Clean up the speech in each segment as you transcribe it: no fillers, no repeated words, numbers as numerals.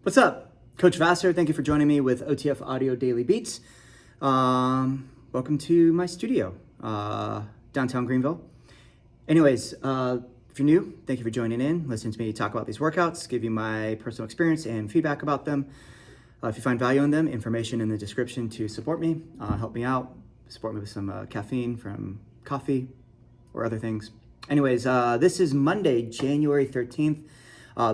What's up? Coach Vassar, thank you for joining me with OTF Audio Daily Beats. Welcome to my studio, downtown Greenville. Anyways, if you're new, thank you for joining in, listening to me talk about these workouts, give you my personal experience and feedback about them. If you find value in them, information in the description to support me, help me out, support me with some caffeine from coffee or other things. Anyways, this is Monday, January 13th.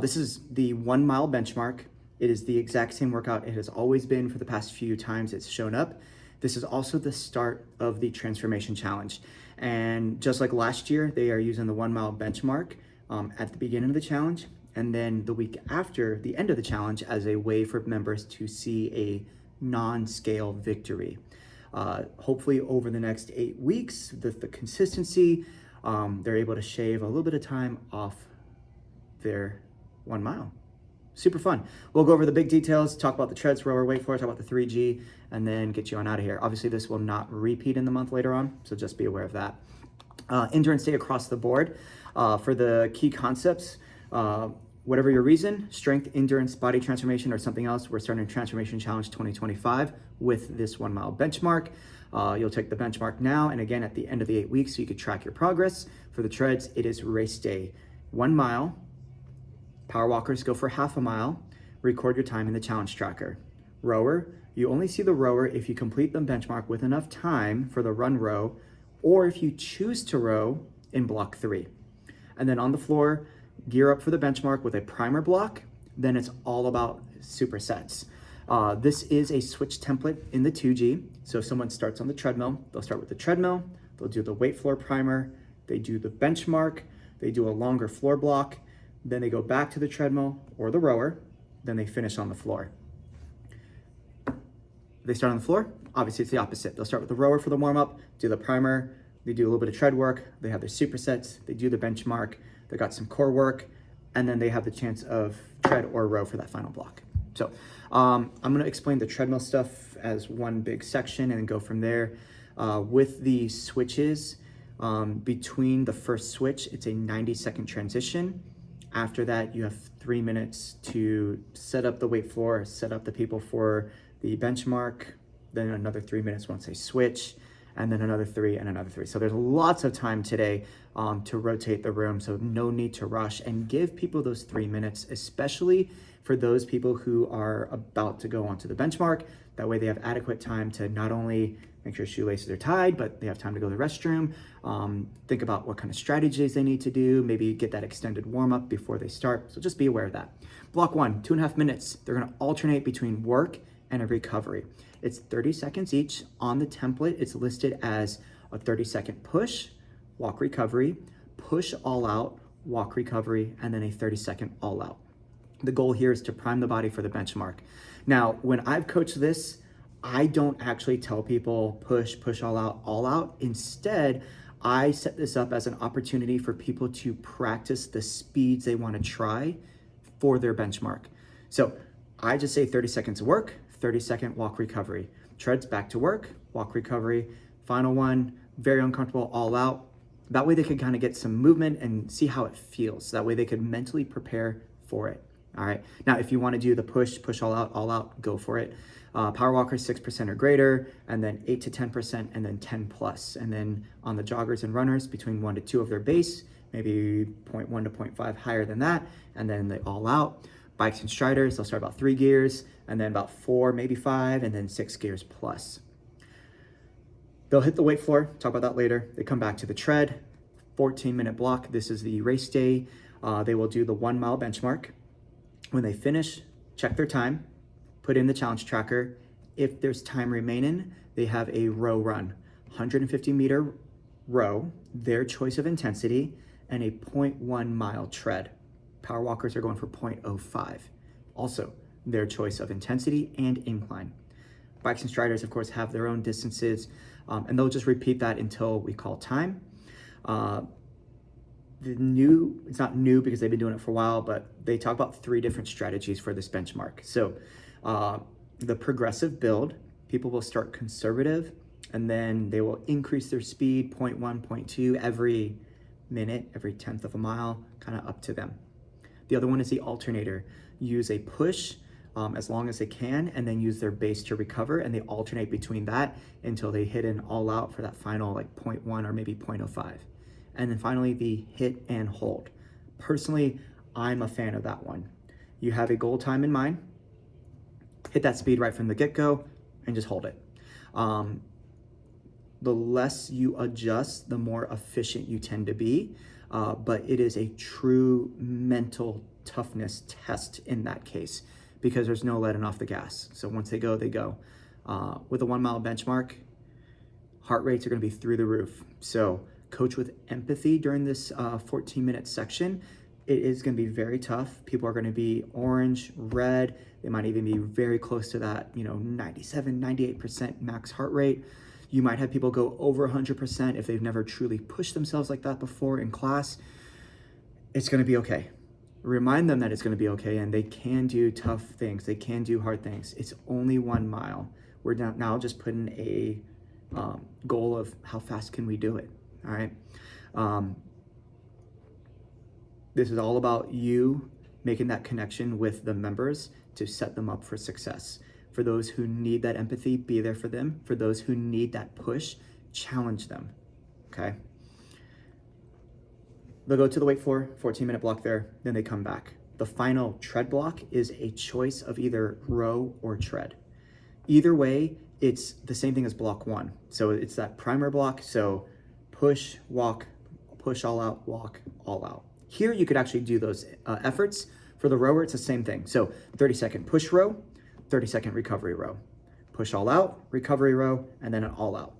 This is the 1 mile benchmark. It is the exact same workout it has always been for the past few times it's shown up. This is also the start of the transformation challenge. And just like last year, they are using the 1 mile benchmark at the beginning of the challenge. And then the week after the end of the challenge as a way for members to see a non-scale victory. Hopefully over the next 8 weeks, the consistency, they're able to shave a little bit of time off their 1 mile. Super fun. We'll go over the big details, talk about the treads, rower, weight floor, talk about the 3G, and then get you on out of here. Obviously, this will not repeat in the month later on, so just be aware of that. Endurance day across the board. For the key concepts, whatever your reason, strength, endurance, body transformation, or something else, we're starting Transformation Challenge 2025 with this 1 mile benchmark. You'll take the benchmark now and again at the end of the 8 weeks so you could track your progress. For the treads, it is race day. 1 mile. Power walkers go for half a mile. Record your time in the challenge tracker. Rower, you only see the rower if you complete the benchmark with enough time for the run row, or if you choose to row in block 3. And then on the floor, gear up for the benchmark with a primer block. Then it's all about supersets. This is a switch template in the 2G. So if someone starts on the treadmill, they'll start with the treadmill, they'll do the weight floor primer, they do the benchmark, they do a longer floor block, then they go back to the treadmill or the rower, then they finish on the floor. They start on the floor, obviously it's the opposite. They'll start with the rower for the warm-up, do the primer, they do a little bit of tread work, they have their supersets, they do the benchmark, they got some core work, and then they have the chance of tread or row for that final block. So I'm gonna explain the treadmill stuff as one big section and then go from there. With the switches, between the first switch, it's a 90-second transition. After that, you have 3 minutes to set up the weight floor, set up the people for the benchmark, then another 3 minutes once they switch, and then another 3 and another 3. So there's lots of time today to rotate the room, so no need to rush, and give people those 3 minutes, especially for those people who are about to go onto the benchmark. That way they have adequate time to not only make sure shoelaces are tied, but they have time to go to the restroom, think about what kind of strategies they need to do, maybe get that extended warm-up before they start. So just be aware of that. Block 1, 2.5 minutes. They're gonna alternate between work and a recovery. It's 30 seconds each. On the template, it's listed as a 30-second push, walk recovery, push all out, walk recovery, and then a 30-second all out. The goal here is to prime the body for the benchmark. Now, when I've coached this, I don't actually tell people push all out. Instead, I set this up as an opportunity for people to practice the speeds they want to try for their benchmark. So I just say 30 seconds of work, 30-second walk recovery. Treads back to work, walk recovery. Final one, very uncomfortable, all out. That way they could kind of get some movement and see how it feels. That way they could mentally prepare for it. All right. Now, if you want to do the push all out, go for it. Power walkers, 6% or greater, and then 8 to 10%, and then 10 plus. And then on the joggers and runners, between 1 to 2 of their base, maybe 0.1 to 0.5 higher than that, and then they all out. Bikes and striders, they'll start about 3 gears, and then about 4, maybe 5, and then 6 gears plus. They'll hit the weight floor, talk about that later. They come back to the tread, 14-minute block. This is the race day. They will do the 1 mile benchmark. When they finish, check their time, put in the challenge tracker. If there's time remaining, they have a row run, 150-meter row, their choice of intensity, and a 0.1 mile tread. Power walkers are going for 0.05. Also, their choice of intensity and incline. Bikes and striders, of course, have their own distances, and they'll just repeat that until we call time. It's not new because they've been doing it for a while, but they talk about 3 different strategies for this benchmark. So the progressive build, people will start conservative and then they will increase their speed 0.1, 0.2 every minute, every 10th of a mile, kind of up to them. The other one is the alternator. Use a push as long as they can, and then use their base to recover, and they alternate between that until they hit an all out for that final like 0.1 or maybe 0.05. And then finally the hit and hold. Personally, I'm a fan of that one. You have a goal time in mind, hit that speed right from the get-go, and just hold it. The less you adjust, the more efficient you tend to be, but it is a true mental toughness test in that case, because there's no letting off the gas. So once they go, they go. With a 1 mile benchmark, heart rates are gonna be through the roof. So coach with empathy during this 14-minute section. It is gonna be very tough. People are gonna be orange, red. They might even be very close to that, 97, 98% max heart rate. You might have people go over 100% if they've never truly pushed themselves like that before in class. It's gonna be okay. Remind them that it's gonna be okay, and they can do tough things. They can do hard things. It's only 1 mile. We're now just putting a goal of how fast can we do it, all right? This is all about you making that connection with the members to set them up for success. For those who need that empathy, be there for them. For those who need that push, challenge them, okay? They'll go to the weight floor, 14-minute block there, then they come back. The final tread block is a choice of either row or tread. Either way, it's the same thing as block 1. So it's that primer block, so push, walk, push all out, walk, all out. Here you could actually do those efforts. For the rower, it's the same thing. So 30-second push row, 30-second recovery row. Push all out, recovery row, and then an all out.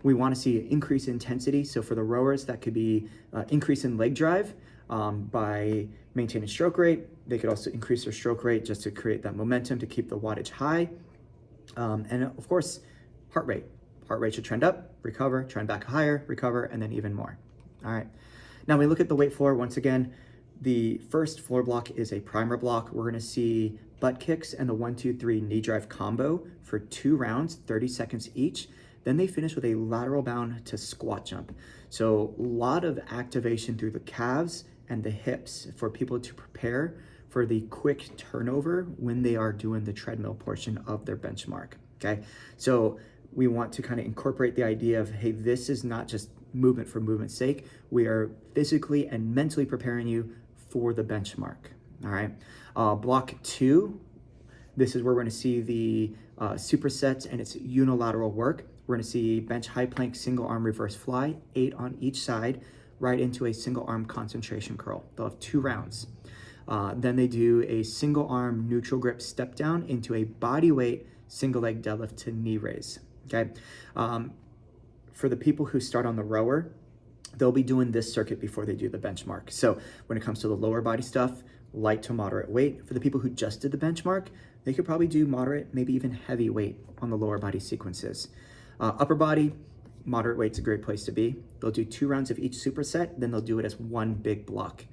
We want to see increase in intensity. So for the rowers, that could be increase in leg drive by maintaining stroke rate. They could also increase their stroke rate just to create that momentum to keep the wattage high. And of course, heart rate. Heart rate should trend up, recover, trend back higher, recover, and then even more. All right. Now we look at the weight floor. Once again, the first floor block is a primer block. We're gonna see butt kicks and the 1, 2, 3 knee drive combo for 2 rounds, 30 seconds each. Then they finish with a lateral bound to squat jump. So a lot of activation through the calves and the hips for people to prepare for the quick turnover when they are doing the treadmill portion of their benchmark, okay? So we want to kind of incorporate the idea of, hey, this is not just movement for movement's sake. We are physically and mentally preparing you for the benchmark, all right? Block 2, this is where we're gonna see the supersets and its unilateral work. We're gonna see bench high plank, single arm reverse fly, 8 on each side, right into a single arm concentration curl. They'll have 2 rounds. Then they do a single arm neutral grip step down into a body weight single leg deadlift to knee raise, okay? For the people who start on the rower, they'll be doing this circuit before they do the benchmark. So when it comes to the lower body stuff, light to moderate weight. For the people who just did the benchmark, they could probably do moderate, maybe even heavy weight on the lower body sequences. Upper body, moderate weight's a great place to be. They'll do 2 rounds of each superset, then they'll do it as one big block.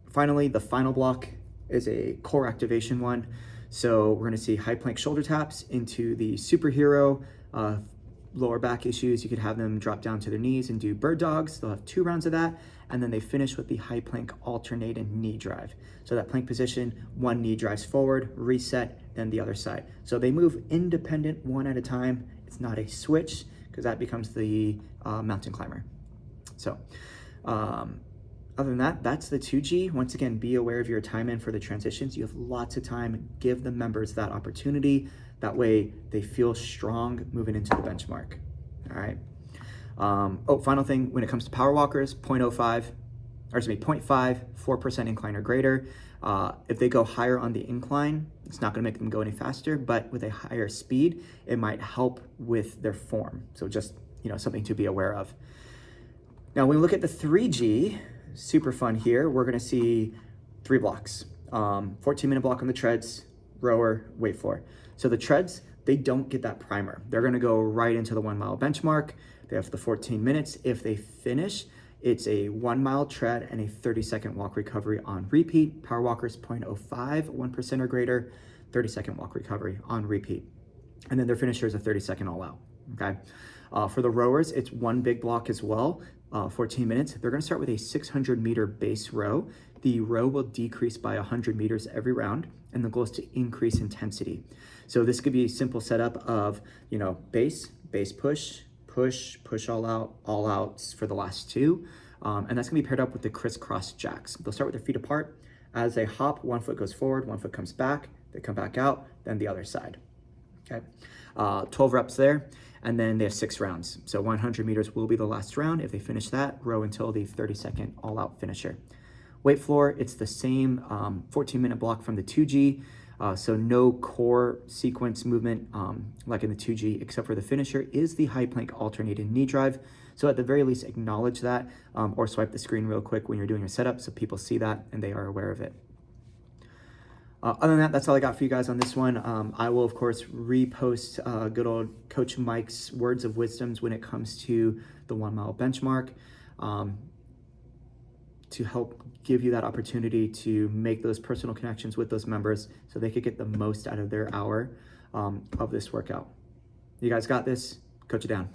Finally, the final block is a core activation one. So we're gonna see high plank shoulder taps into the superhero lower back issues. You could have them drop down to their knees and do bird dogs. They'll have 2 rounds of that. And then they finish with the high plank alternating knee drive. So that plank position, one knee drives forward, reset, then the other side. So they move independent, one at a time. It's not a switch, because that becomes the mountain climber. So other than that, that's the 2G. Once again, be aware of your time in for the transitions. You have lots of time. Give the members that opportunity. That way they feel strong moving into the benchmark, all right? Final thing, when it comes to power walkers, 0.5, 4% incline or greater. If they go higher on the incline, it's not gonna make them go any faster, but with a higher speed, it might help with their form. So just, something to be aware of. Now, when we look at the 3G, super fun here, we're gonna see 3 blocks. 14-minute block on the treads, rower, weight floor. So the treads, they don't get that primer. They're gonna go right into the 1 mile benchmark. They have the 14 minutes. If they finish, it's a 1 mile tread and a 30-second walk recovery on repeat. Power walkers, 0.05, 1% or greater, 30-second walk recovery on repeat. And then their finisher is a 30-second all out, okay? For the rowers, it's one big block as well. 14 minutes. They're gonna start with a 600 meter base row. The row will decrease by 100 meters every round, and the goal is to increase intensity. So this could be a simple setup of, base push, push all outs for the last two. And that's gonna be paired up with the crisscross jacks. They'll start with their feet apart. As they hop, 1 foot goes forward, 1 foot comes back, they come back out, then the other side. Okay, 12 reps there, and then they have 6 rounds. So 100 meters will be the last round. If they finish that, row until the 30-second all-out finisher. Weight floor, it's the same 14-minute block from the 2G, so no core sequence movement like in the 2G, except for the finisher is the high plank alternated knee drive. So at the very least, acknowledge that, or swipe the screen real quick when you're doing your setup so people see that and they are aware of it. Other than that, that's all I got for you guys on this one. I will, of course, repost good old Coach Mike's words of wisdoms when it comes to the 1 mile benchmark to help give you that opportunity to make those personal connections with those members so they could get the most out of their hour of this workout. You guys got this. Coach it down.